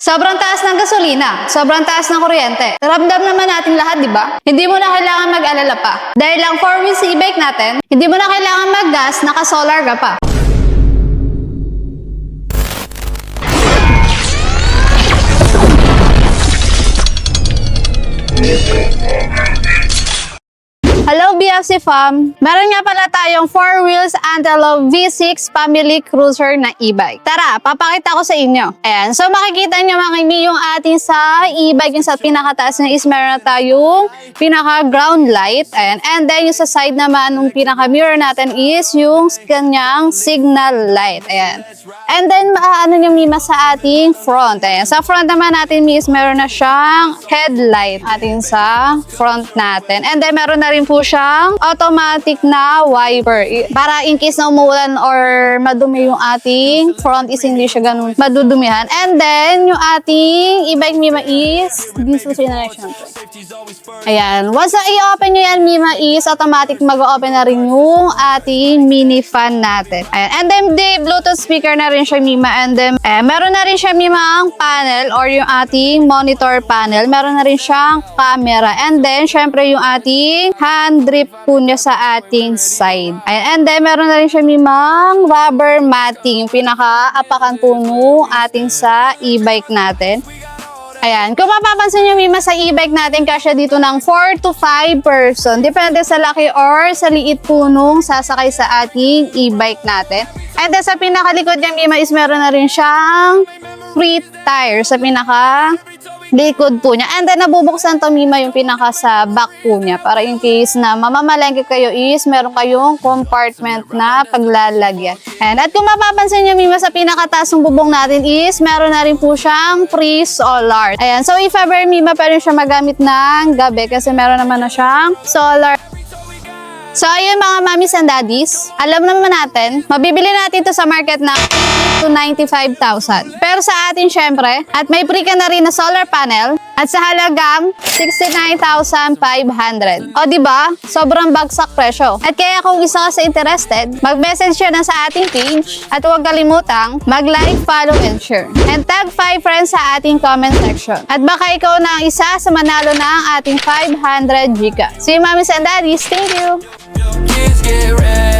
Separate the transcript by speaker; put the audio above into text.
Speaker 1: Sobrang taas ng gasolina, sobrang taas ng kuryente. Ramdam naman natin lahat, di ba? Hindi mo na kailangan mag-alala pa. Dahil lang 4 wheels e-bike natin, hindi mo na kailangan mag-gas, naka-solar ka pa. Hello BFC Fam! Meron nga pala tayong 4 wheels Antelope V6 family cruiser na e-bike. Tara, papakita ko sa inyo. Ayan, so makikita nyo mga kami yung ating sa e-bike, yung sa pinakataas na is meron na tayong pinaka-ground light. Ayan, and then yung sa side naman, yung pinaka-mirror natin is yung kanyang signal light. Ayan. And then, ano nyo mima sa ating front. Ayan, sa front naman natin is meron na siyang headlight ating sa front natin. And then, meron na rin po siyang automatic na wiper. Para in case na umuulan or madumi yung ating front is hindi siya ganun madudumihan. And then, yung ating e-bike Mima is disusin na siya. Ayan. Once na i-open nyo yan Mima is automatic mag-open na rin yung ating mini fan natin. Ayan. And then, the Bluetooth speaker na rin siya Mima. And then, meron na rin siya Mima ang panel or yung ating monitor panel. Meron na rin siyang camera. And then, syempre yung ating hand grip po niya sa ating side. Ayan. And then, meron na rin siya Mimang rubber matting. Yung pinaka-apakan po nung ating sa e-bike natin. Ayan. Kung mapapansin nyo Mima sa e-bike natin, kasya dito ng 4 to 5 person. Depende sa laki or sa liit po nung sasakay sa ating e-bike natin. And then, sa pinakalikod niya Mima is meron na rin siyang free tire sa pinaka-likod po niya. And then, nabubuksan to Mima yung pinaka sa back po niya. Para in case na mamamalengke kayo is meron kayong compartment na paglalagyan. And at kung mapapansin nyo Mima sa pinakataas ng bubong natin is meron na rin po siyang free solar. Ayan. So, if ever Mima, pwede siya magamit ng gabi kasi meron naman na siyang solar. So, ayun mga mommies and daddies, alam naman natin, mabibili natin ito sa market na 80 to 95,000. Pero sa atin, syempre, at may free ka na rin na solar panel, at sa halagang 69,500. O, diba? Sobrang bagsak presyo. At kaya kung isa ka sa interested, mag-message siya na sa ating page, at huwag kalimutang mag-like, follow, and share. And tag 5 friends sa ating comment section. At baka ikaw na ang isa sa manalo na ang ating 500 Gcash. So, mommies and daddies, thank you!
Speaker 2: Kids get ready.